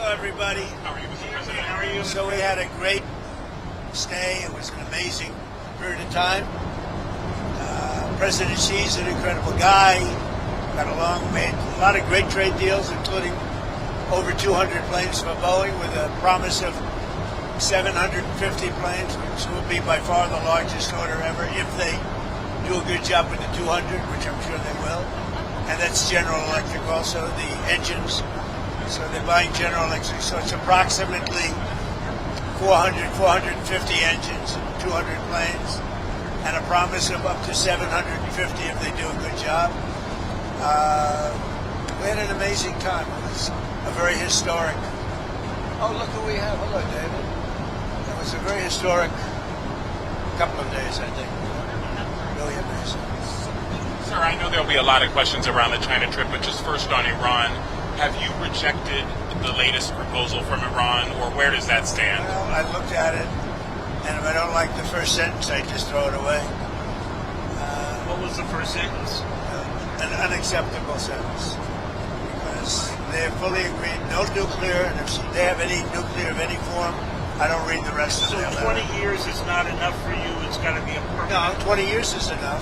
Hello, everybody. How are you, Mr. President? How are you? So we had a great stay. It was an amazing period of time. President Xi's an incredible guy. Got along, made a lot of great trade deals, including over 200 planes for Boeing with a promise of 750 planes, which will be by far the largest order ever if they do a good job with the 200, which I'm sure they will. And that's General Electric also, the engines. So they're buying General Electric. So it's approximately 450 engines and 200 planes, and a promise of up to 750 if they do a good job. We had an amazing time. It was a very historic. Oh, look who we have. Hello, David. It was a very historic couple of days, I think. Really amazing. Sir, I know there'll be a lot of questions around the China trip, but just first on Iran, have you rejected the latest proposal from Iran, or where does that stand? Well, I looked at it, and if I don't like the first sentence, I just throw it away. What was the first sentence? An unacceptable sentence, because they fully agreed no nuclear, and if they have any nuclear of any form, I don't read the rest of So the 20 years is not enough for you. It's got to be a permanent. No, 20 years is enough,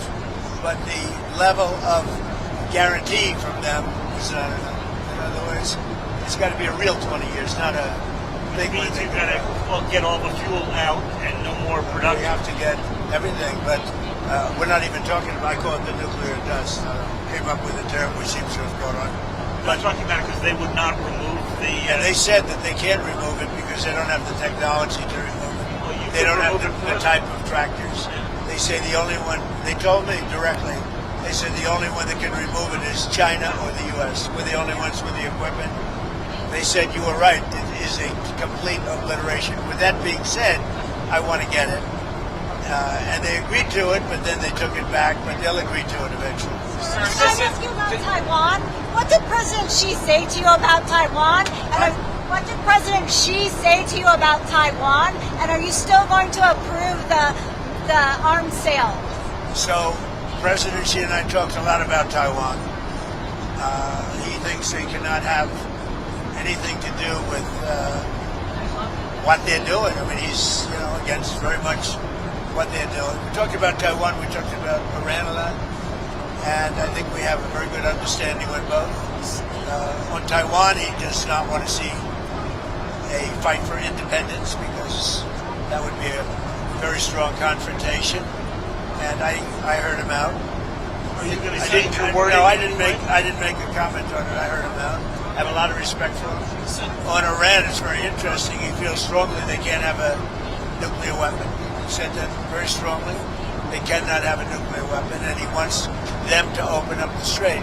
but the level of guarantee from them is not enough. In other words, it's got to be a real 20 years, not a big one. It means you've got to get all the fuel out and no more production. We have to get everything, but we're not even talking about, I call it the nuclear dust. Came up with a term which seems to have gone on. I'm talking about it because they would not remove the... And they said that they can't remove it because they don't have the technology to remove it. Well, They don't have the type of tractors. They say the only one, they told me directly, they said the only one that can remove it is China or the U.S. We're the only ones with the equipment. They said you were right. It is a complete obliteration. With that being said, I want to get it. And they agreed to it, but then they took it back, but they'll agree to it eventually. Can I ask you about Taiwan? What did President Xi say to you about Taiwan? And what did President Xi say to you about Taiwan? And are you still going to approve the arms sale? So President Xi and I talked a lot about Taiwan. He thinks they cannot have anything to do with what they're doing. I mean, he's against very much what they're doing. We talked about Taiwan. We talked about Iran a lot, and I think we have a very good understanding with both. On Taiwan, he does not want to see a fight for independence because that would be a very strong confrontation. And I heard him out. Are you going to I say didn't, your wording? no, I didn't make a comment on it. I heard him out. I have a lot of respect for him. On Iran, it's very interesting. He feels strongly they can't have a nuclear weapon. He said that very strongly. They cannot have a nuclear weapon, and he wants them to open up the strait.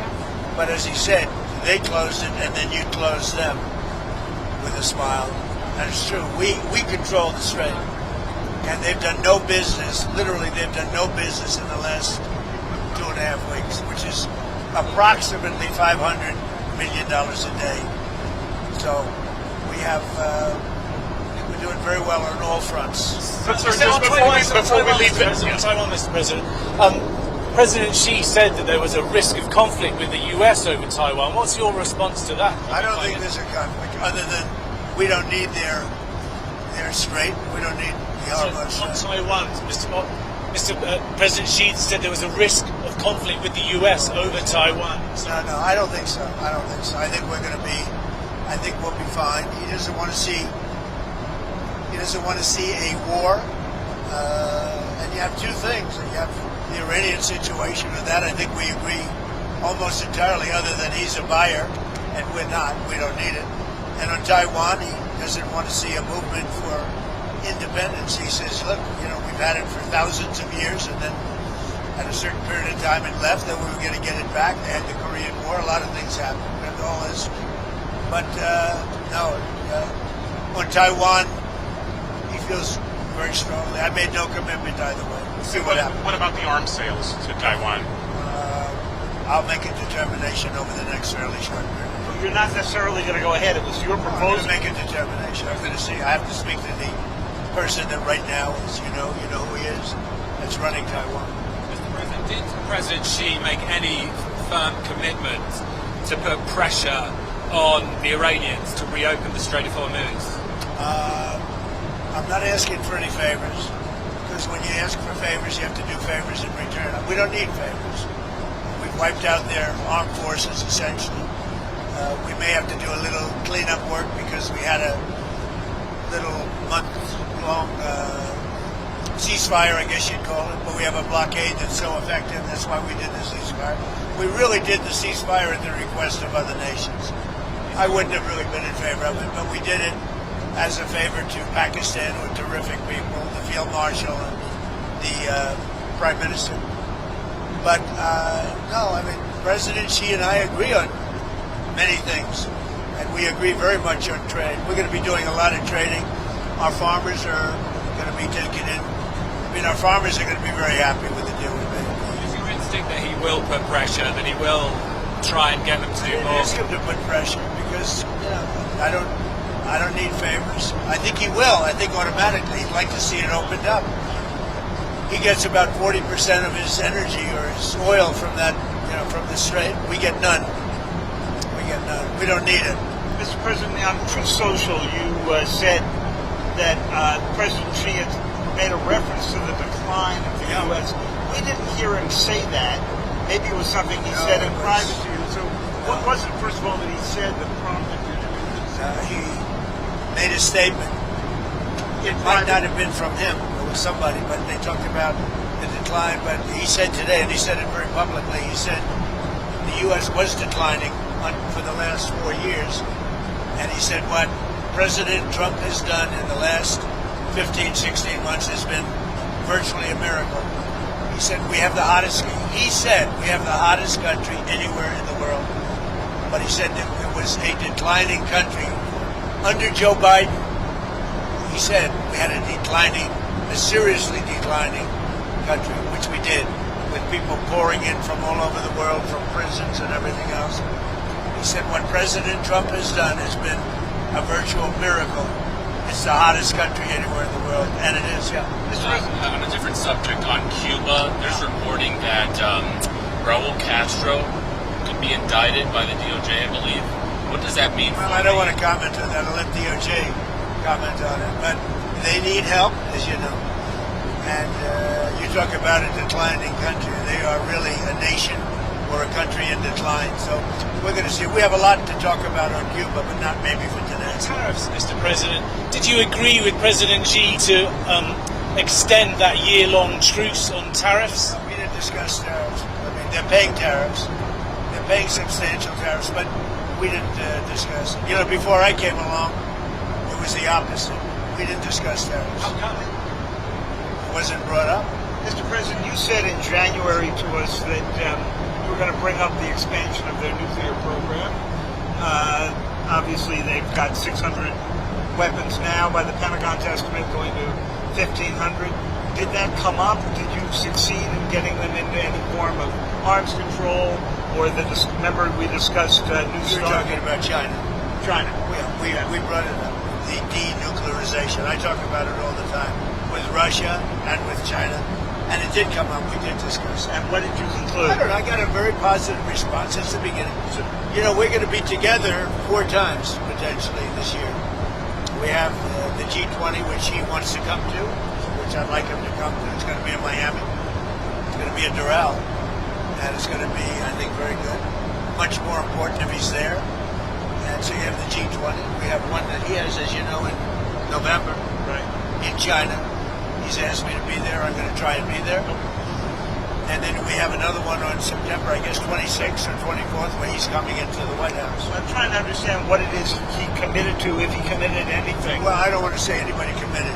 But as he said, they closed it, and then you closed them with a smile. And it's true. We control the strait, and they've done no business. Literally, they've done no business in the last 2.5 weeks, which is approximately $500 million a day. So we have, we're doing very well on all fronts. But sir, just before we leave Taiwan, Mr. President, President Xi said that there was a risk of conflict with the US over Taiwan. What's your response to that? I don't think there's a conflict, other than we don't need their strait. We don't need the Hormuz On Strait. Taiwan, Mr. President Xi said there was a risk of conflict with the US over Taiwan. No, I don't think so. I think we'll be fine. He doesn't want to see a war. And you have two things. You have the Iranian situation, and that I think we agree almost entirely, other than he's a buyer and we're not. We don't need it. And on Taiwan, he doesn't want to see a movement for independence. He says, look, we've had it for thousands of years, and then at a certain period of time it left, then we were going to get it back. They had the Korean War. A lot of things happened. And all this. But no, on Taiwan, he feels very strongly. I made no commitment either way. We'll see what happens. What about the arms sales to Taiwan? I'll make a determination over the next fairly short period. You're not necessarily going to go ahead. It was your I'm going proposal. to make a determination. I'm going to see. I have to speak to the person that right now is, you know who he is, that's running Taiwan. Mr. President, did President Xi make any firm commitment to put pressure on the Iranians to reopen the Strait of Hormuz? I'm not asking for any favors, because when you ask for favors, you have to do favors in return. We don't need favors. We've wiped out their armed forces, essentially. We may have to do a little cleanup work because we had a little month-long ceasefire, I guess you'd call it, but we have a blockade that's so effective. That's why we did the ceasefire. We really did the ceasefire at the request of other nations. I wouldn't have really been in favor of it, but we did it as a favor to Pakistan, who are terrific people, the Field Marshal and the Prime Minister. But no, I mean, President Xi and I agree on many things, and we agree very much on trade. We're going to be doing a lot of trading. Our farmers are going to be taking in. I mean, our farmers are going to be very happy with the deal we made. Is your instinct that he will put pressure, that he will try and get them to do more? Ask him to put pressure because I don't need favors. I think he will. I think automatically he'd like to see it opened up. He gets about 40% of his energy or his oil from that, from the strait. We get none. We don't need it. Mr. President, on Truth Social, you said that President Xi had made a reference to the decline of the U.S. We didn't hear him say that. Maybe it was something he said in private to you. So what was it, first of all, that he said that prompted you to do this? He made a statement. It might not have been from him. It was somebody, but they talked about the decline. But he said today, and he said it very publicly, he said the U.S. was declining for the last 4 years. And he said what President Trump has done in the last 15, 16 months has been virtually a miracle. He said we have the hottest country anywhere in the world. But he said that it was a declining country. Under Joe Biden, he said we had a seriously declining country, which we did, with people pouring in from all over the world, from prisons and everything else. He said what President Trump has done has been a virtual miracle. It's the hottest country anywhere in the world, and it is, yeah. On a different subject, on Cuba, there's reporting that Raul Castro could be indicted by the DOJ, I believe. What does that mean for I don't want to comment on that. I'll let DOJ comment on it. But they need help, as you know. And you talk about a declining country. They are really a nation or a country in decline. So we're going to see. We have a lot to talk about on Cuba, but not maybe for today. Tariffs, Mr. President. Did you agree with President Xi to extend that year-long truce on tariffs? We didn't discuss tariffs. I mean, they're paying tariffs. They're paying substantial tariffs, but we didn't discuss it. Before I came along, it was the opposite. We didn't discuss tariffs. How come? It wasn't brought up. Mr. President, you said in January to us that you were going to bring up the expansion of their nuclear program. Obviously, they've got 600 weapons now, by the Pentagon's estimate, going to 1,500. Did that come up? Did you succeed in getting them into any form of arms control? Or remember we discussed New You're START? talking about China. China. We brought it up. The denuclearization. I talk about it all the time with Russia and with China. And it did come up. We did discuss it. And what did you conclude? I don't know. I got a very positive response since the beginning. We're going to be together 4 times, potentially, this year. We have the G20, which he wants to come to, which I'd like him to come to. It's going to be in Miami. It's going to be in Doral. And it's going to be, I think, very good. Much more important if he's there. And so you have the G20. We have one that he has, as you know, in November, Right. in China. He's asked me to be there. I'm going to try and be there. And then we have another one on September, I guess, 26th or 24th, where he's coming into the White House. I'm trying to understand what it is he committed to, if he committed anything. Well, I don't want to say anybody committed,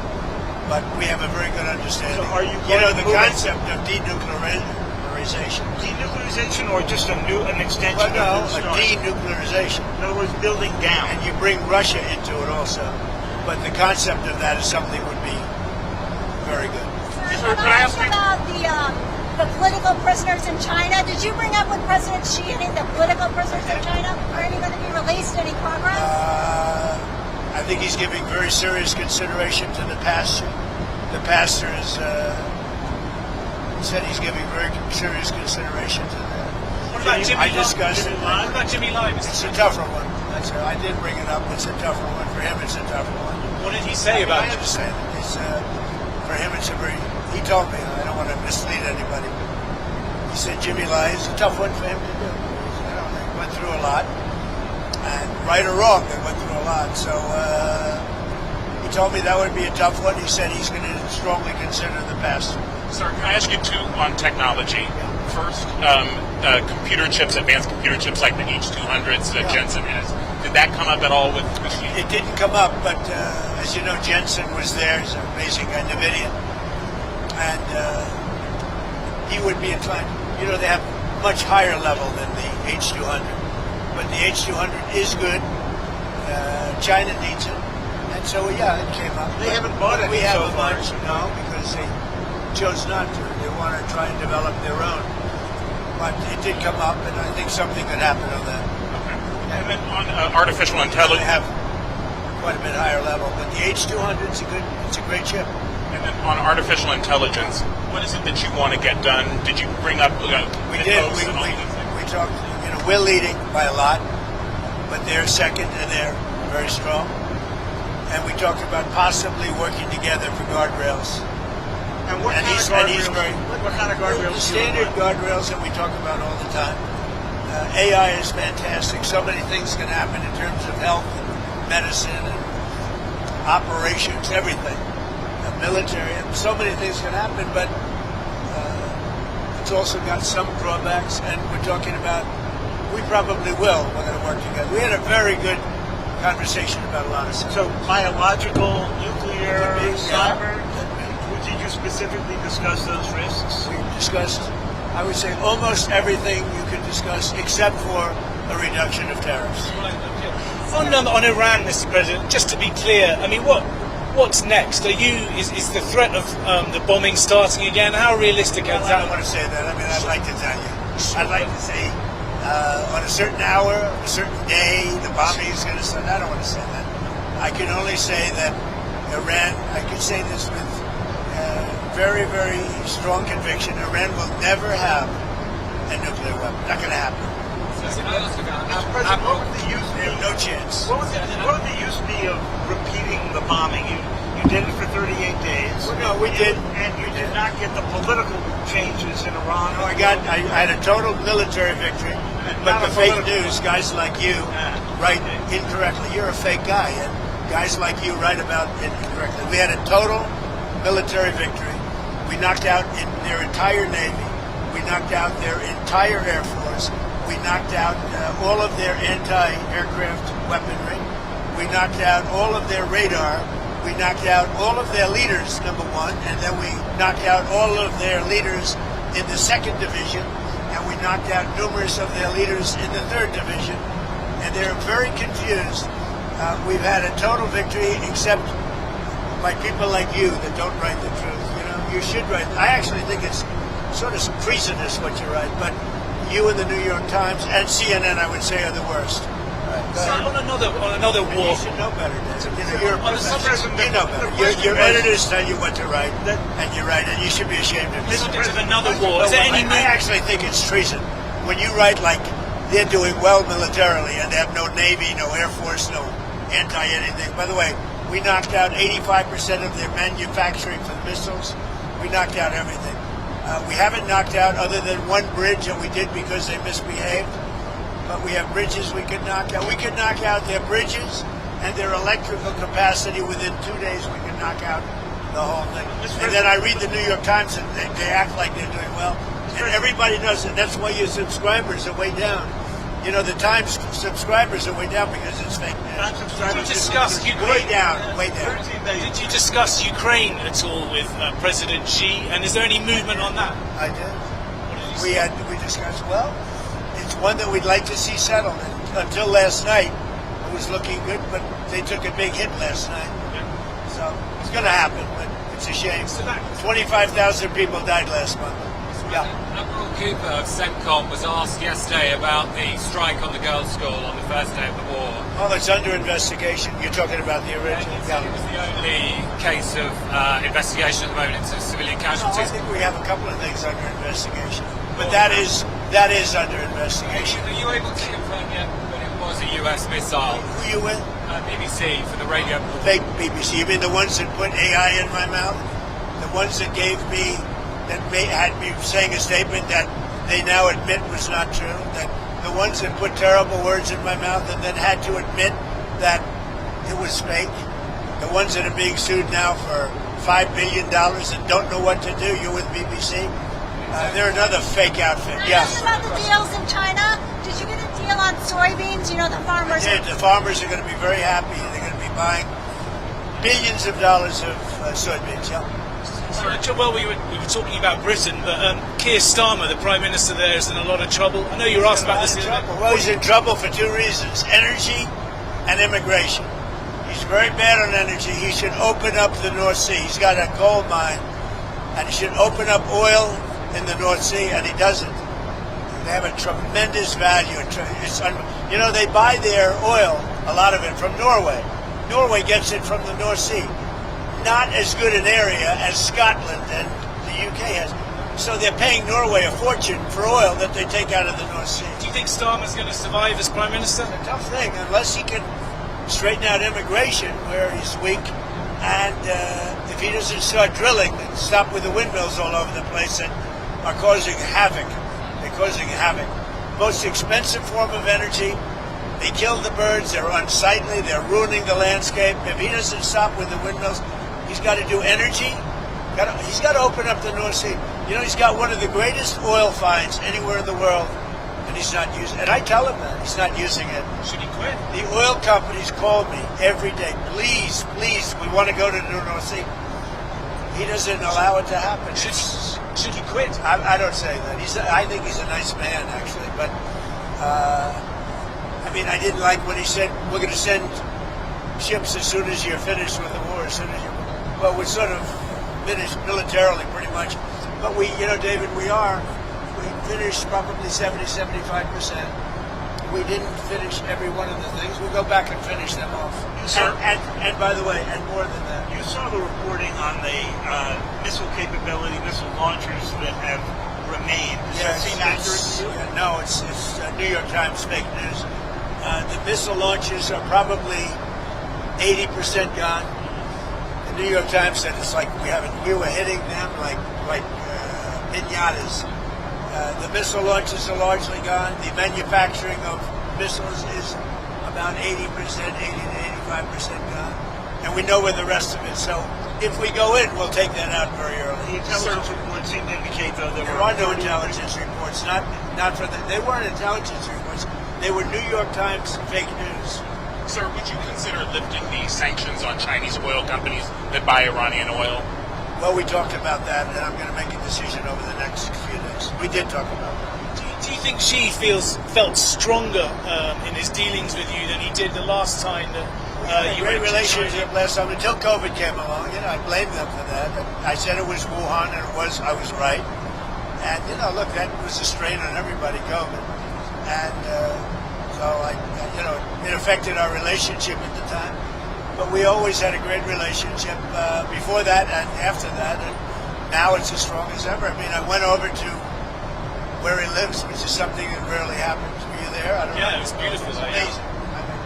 but we have a very good understanding. So are you going to the move concept of denuclearization. Denuclearization or just an extension Well, no, of a New START? denuclearization. In other words, building down. And you bring Russia into it also. But the concept of that is something would be very good. Can I ask about the political prisoners in China? Did you bring up with President Xi any of the political prisoners in China? Are any going to be released? Any progress? I think he's giving very serious consideration to the pastor. The pastor is said he's giving very serious consideration to that. What about Jimmy I discussed it. What about Jimmy Lai? It's a tougher one. I did bring it up. It's a tougher one. For him, it's a tougher one. What did he say about I it? understand it. For him, it's a very... He told me, I don't want to mislead anybody. He said Jimmy Lai is a tough one for him to do. They went through a lot. And right or wrong, they went through a lot. So he told me that would be a tough one. He said he's going to strongly consider the past. Sir, can I ask you two on technology? First, computer chips, advanced computer chips like the H200s that Jensen has. Did that come up at all with Xi? It didn't come up, but as you know, Jensen was there. He's an amazing guy, NVIDIA. And he would be inclined. You know, they have much higher level than the H200. But the H200 is good. China needs it. And so, yeah, it came up. They haven't bought it We so haven't far. much, no, because they chose not to. They want to try and develop their own. But it did come up, and I think something could happen on that. Okay. And then on artificial They intelligence, have quite a bit higher level. But the H200 is it's a great chip. and then on artificial intelligence, what is it that you want to get done? Did you bring up We did. We talked. You know, we're leading by a lot, but they're second, and they're very strong. And we talked about possibly working together for guardrails. And what And kind he's- of and guardrails? he's very- What kind of guardrails? The do you standard want? guardrails that we talk about all the time. AI is fantastic. So many things can happen in terms of health and medicine and operations, everything. Military, and so many things can happen, but it's also got some drawbacks, and we're talking about, we probably will, we're going to work together. We had a very good conversation about a lot of stuff. So biological, nuclear, Could be, yeah. cyber. Did you specifically discuss those risks? We discussed, I would say, almost everything you could discuss except for a reduction of tariffs. On Iran, Mr. President, just to be clear, I mean, what's next? Is the threat of the bombing starting again? How realistic is I don't that? want to say that. I mean, I'd like to tell you. I'd like to say on a certain hour, a certain day, the bombing is going to start. I don't want to say that. I can only say that Iran, I can say this with very, very strong conviction, Iran will never have a nuclear weapon. Not going to happen. President, what would the use They have no chance. What would the use be of repeating the bombing? You did it for 38 days. Well, no, we did. And you did not get the political changes in Iran. No, I had a total military victory, but Not the a fake political news, guys like you, write incorrectly. You're a fake guy, and guys like you write about it incorrectly. We had a total military victory. We knocked out their entire Navy. We knocked out their entire Air Force. We knocked out all of their anti-aircraft weaponry. We knocked out all of their radar. We knocked out all of their leaders, number one, and then we knocked out all of their leaders in the 2nd Division, and we knocked out numerous of their leaders in the 3rd Division, and they're very confused. We've had a total victory, except by people like you that don't write the truth. You know, you should write. I actually think it's sort of treasonous what you write, but you and the New York Times and CNN, I would say, are the worst. So on another And war. you should know better, Dan. You know, you're a On the professional. subject of- You know better. the question Your was- editors tell you what to write, and you write, and you should be ashamed of yourself. Subject of another war. Is there any I actually think it's treason when you write like they're doing well militarily and they have no Navy, no Air Force, no anti-anything. By the way, we knocked out 85% of their manufacturing for the missiles. We knocked out everything. We haven't knocked out other than one bridge that we did because they misbehaved. But we have bridges we could knock out. We could knock out their bridges and their electrical capacity within 2 days. We could knock out the whole thing. And then I read the New York Times and they act like they're doing well. And everybody knows it. That's why your subscribers are way down. You know, the Times subscribers are way down because it's fake news. Did you discuss Way Ukraine? down, way down. Did you discuss Ukraine at all with President Xi? And is there any movement on that? I did. We discussed, well, it's one that we'd like to see settled. And until last night, it was looking good, but they took a big hit last night. So it's going to happen, but it's a shame. 25,000 people died last month. Yeah. Admiral Cooper of CENTCOM was asked yesterday about the strike on the girls' school on the first day of the war. Oh, it's under investigation. You're talking about the original? It was the only case of investigation at the moment into civilian I casualties. think we have a couple of things under investigation, but that is under investigation. Are you able to confirm yet when it was a US missile. Who you with? BBC for the radio. Fake BBC. You mean the ones that put AI in my mouth? The ones that gave me, had me saying a statement that they now admit was not true? That the ones that put terrible words in my mouth and then had to admit that it was fake? The ones that are being sued now for $5 billion and don't know what to do? You with BBC? They're another fake outfit. Can I ask about the deals in China? Did you get a deal on soybeans? You know, the farmers. The farmers are going to be very happy. They're going to be buying billions of dollars of soybeans. Yeah. Well, we were talking about Britain, but Keir Starmer, the Prime Minister there, is in a lot of trouble. I know you were asked about this. Well, he's in trouble for two reasons: energy and immigration. He's very bad on energy. He should open up the North Sea. He's got a coal mine, and he should open up oil in the North Sea, and he doesn't. They have a tremendous value. You know, they buy their oil, a lot of it, from Norway. Norway gets it from the North Sea. Not as good an area as Scotland and the UK has. So they're paying Norway a fortune for oil that they take out of the North Sea. Do you think Starmer's going to survive as Prime Minister? It's a tough thing, unless he can straighten out immigration where he's weak. And if he doesn't start drilling and stop with the windmills all over the place that are causing havoc. They're causing havoc. Most expensive form of energy. They kill the birds. They're unsightly. They're ruining the landscape. If he doesn't stop with the windmills, he's got to do energy. He's got to open up the North Sea. You know, he's got one of the greatest oil finds anywhere in the world, and he's not using it. And I tell him that. He's not using it. Should he quit? The oil companies call me every day. Please, please, we want to go to the North Sea. He doesn't allow it to happen. Should he quit? I don't say that. I think he's a nice man, actually. But, I mean, I didn't like when he said, we're going to send ships as soon as you're finished with the war, as soon as you... Well, we're sort of finished militarily, pretty much. But we, you know, David, we finished probably 70-75%. We didn't finish every one of the things. We'll go back and finish them off. And by the way, and more than that. You saw the reporting on the missile capability, missile launchers that have remained. Does that seem accurate to you? No, it's New York Times fake news. The missile launches are probably 80% gone. The New York Times said it's like we were hitting them like pinatas. The missile launches are largely gone. The manufacturing of missiles is about 80%, 80 to 85% gone. And we know where the rest of it. So if we go in, we'll take that out very early. The intelligence reports seem to indicate, though, there are no intelligence reports. They weren't intelligence reports. They were New York Times fake news. Sir, would you consider lifting the sanctions on Chinese oil companies that buy Iranian oil? Well, we talked about that, and I'm going to make a decision over the next few days. We did talk about that. Do you think Xi felt stronger in his dealings with you than he did the last time that you great went to relationship China? last time until COVID came along? You know, I blamed them for that. I said it was Wuhan, and I was right. And you know, look, that was a strain on everybody, COVID, and so it affected our relationship at the time. But we always had a great relationship before that and after that, and now it's as strong as ever. I mean, I went over to where he lives, which is something that rarely happens. Were you there? I don't know. Yeah, it was beautiful. It's amazing. I mean,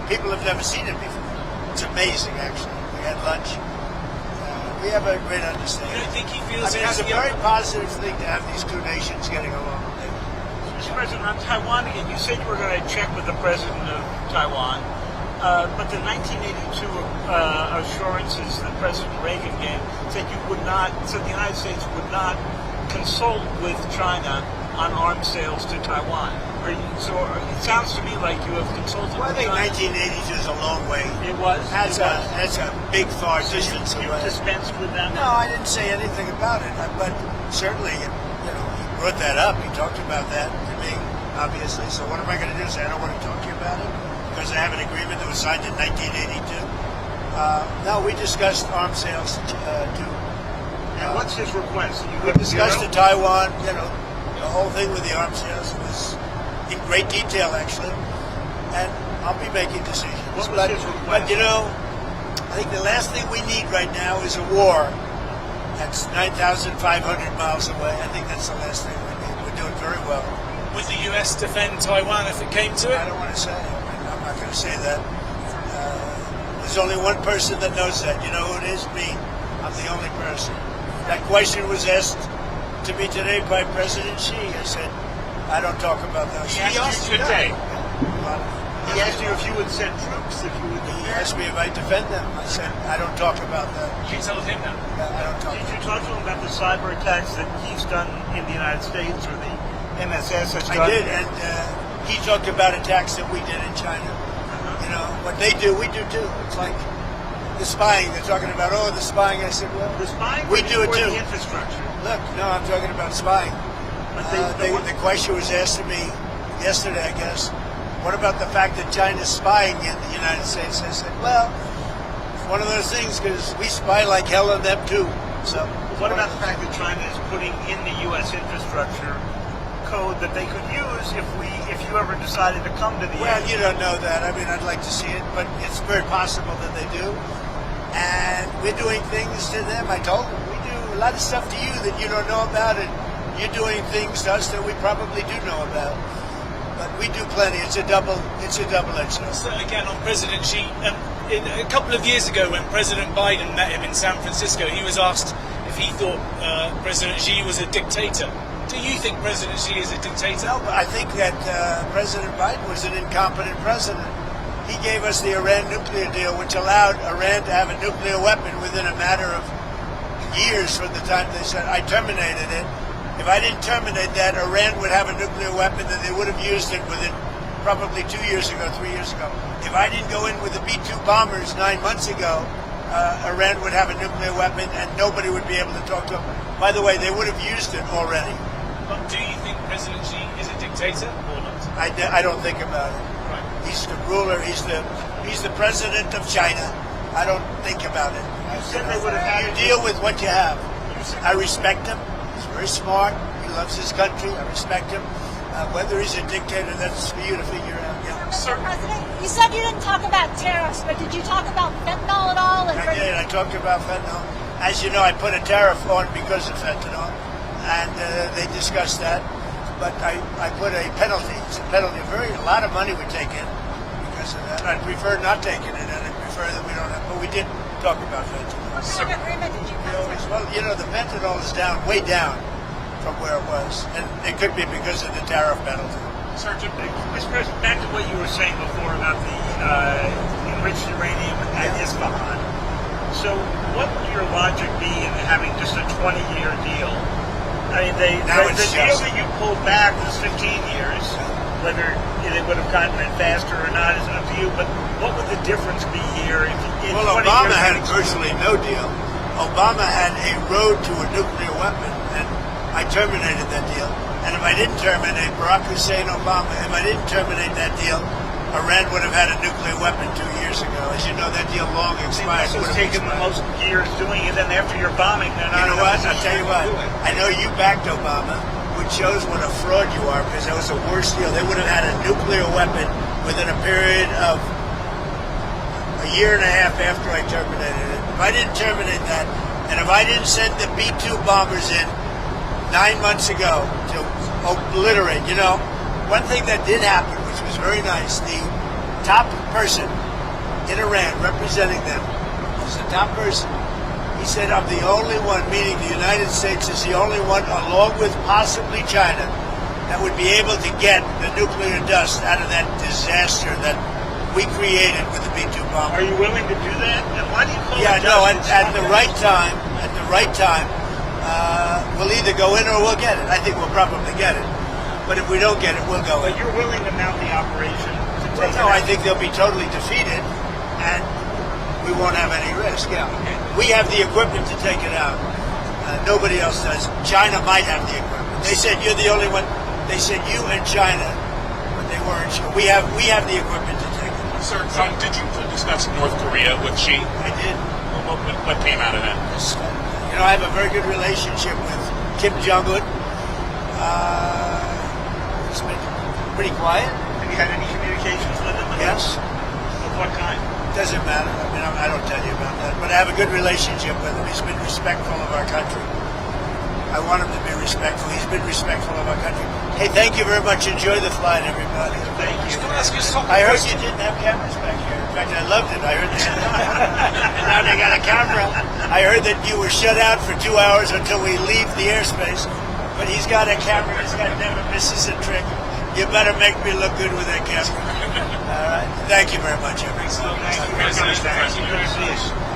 people have never seen it before. It's amazing, actually. We had lunch. We have a great understanding. You don't think he feels it's a very positive thing to have these two nations getting along. Mr. President, on Taiwan again, you said you were going to check with the president of Taiwan. But the 1982 assurances that President Reagan gave said the United States would not consult with China on arms sales to Taiwan. So it sounds to me like you have consulted well, with I think China. 1982 is a long way. It was? That's a big, far distance you away. dispensed with that? No, I didn't say anything about it. But certainly, he brought that up. He talked about that to me, obviously. So what am I going to do? Say I don't want to talk to you about it? Because I have an agreement that was signed in 1982. No, we discussed arms sales to. And what's his request? We discussed to Taiwan. The whole thing with the arms sales was in great detail, actually. And I'll be making decisions. What was his request? But I think the last thing we need right now is a war. That's 9,500 miles away. I think that's the last thing we need. We're doing very well. Would the US defend Taiwan if it came to it? I don't want to say. I'm not going to say that. There's only one person that knows that. You know who it is? Me. I'm the only person. That question was asked to me today by President Xi. I said, I don't talk about those. He asked you today. He asked you if you would send troops, if you would He defend. asked me if I defend them. I said, I don't talk about that. You told him that. I don't talk Did about you talk to him about the cyber attacks that he's done in the United States or the MSS has done? I did, and he talked about attacks that we did in China. You know, what they do, we do too. It's like the spying. They're talking about, the spying. I said, well, The spying we do it or too. the infrastructure? Look, no, I'm talking about spying. But The question was asked to me yesterday, I guess. What about the fact that China's spying in the United States? I said, well, it's one of those things because we spy like hell on them too. So, What about the fact that China is putting in the U.S. infrastructure code that they could use if you ever decided to come to the Well, end? you don't know that. I mean, I'd like to see it, but it's very possible that they do. And we're doing things to them. I told them we do a lot of stuff to you that you don't know about, and you're doing things to us that we probably do know about. But we do plenty. It's a double-edged sword. So again, on President Xi, a couple of years ago when President Biden met him in San Francisco, he was asked if he thought President Xi was a dictator. Do you think President Xi is a dictator? No, but I think that President Biden was an incompetent president. He gave us the Iran nuclear deal, which allowed Iran to have a nuclear weapon within a matter of years from the time they said, I terminated it. If I didn't terminate that, Iran would have a nuclear weapon, and they would have used it within probably 2 years ago, 3 years ago. If I didn't go in with the B-2 bombers 9 months ago, Iran would have a nuclear weapon, and nobody would be able to talk to them. By the way, they would have used it already. But do you think President Xi is a dictator or not? I don't think about it. Right. He's the ruler. He's the president of China. I don't think about it. You said they would have had You deal with what you have. I respect him. He's very smart. He loves his country. I respect him. Whether he's a dictator, that's for you to figure out. Yeah. Mr. President, you said you didn't talk about tariffs, but did you talk about fentanyl at all? I did. I talked about fentanyl. As you know, I put a tariff on because of fentanyl, and they discussed that. But I put a penalty. It's a penalty. A lot of money we take in because of that. I'd prefer not taking it, and I'd prefer that we don't have. But we did talk about fentanyl. What kind of agreement did you come to? Well, you know, the fentanyl is down, way down from where it was, and it could be because of the tariff penalty. Mr. President, back to what you were saying before about the enriched uranium at Isfahan. So what would your logic be in having just a 20-year deal? I mean, the deal that you pulled back was 15 years. Whether it would have gotten it faster or not is up to you, but what would the difference be here if in Well, 20 Obama years? had virtually no deal. Obama had a road to a nuclear weapon, and I terminated that deal. And if I didn't terminate Barack Hussein Obama, if I didn't terminate that deal, Iran would have had a nuclear weapon 2 years ago. As you know, that deal long expired. It's taken the most years doing it, and after you're bombing, they're not. You know what? I'll tell you what. I know you backed Obama, which shows what a fraud you are, because that was the worst deal. They would have had a nuclear weapon within a period of a year and a half after I terminated it. If I didn't terminate that, and if I didn't send the B-2 bombers in 9 months ago to obliterate, you know, one thing that did happen, which was very nice, the top person in Iran representing them was the top person. He said, I'm the only one, meaning the United States is the only one, along with possibly China, that would be able to get the nuclear dust out of that disaster that we created with the B-2 bomber. Are you willing to do that? And why do you call Yeah, it no, justice? at the right time, we'll either go in or we'll get it. I think we'll probably get it. But if we don't get it, we'll go in. But you're willing to mount the operation to take No, it I out? think they'll be totally defeated, and we won't have any risk. Yeah, we have the equipment to take it out. Nobody else does. China might have the equipment. They said you're the only one. They said you and China, but they weren't sure. We have the equipment to take it. Sir, did you discuss North Korea with Xi? I did. What came out of that? You know, I have a very good relationship with Kim Jong-un. It's been pretty quiet. Have you had any communications with him? Yes. Of what kind? Doesn't matter. I mean, I don't tell you about that. But I have a good relationship with him. He's been respectful of our country. I want him to be respectful. He's been respectful of our country. Hey, thank you very much. Enjoy the flight, everybody. Thank you. I heard you didn't have cameras back here. In fact, I loved it. I heard that. And now they got a camera. I heard that you were shut out for 2 hours until we leave the airspace. But he's got a camera. He's got never misses a trick. You better make me look good with that camera. All right. Thank you very much, everybody. Thank you. President. Thank you.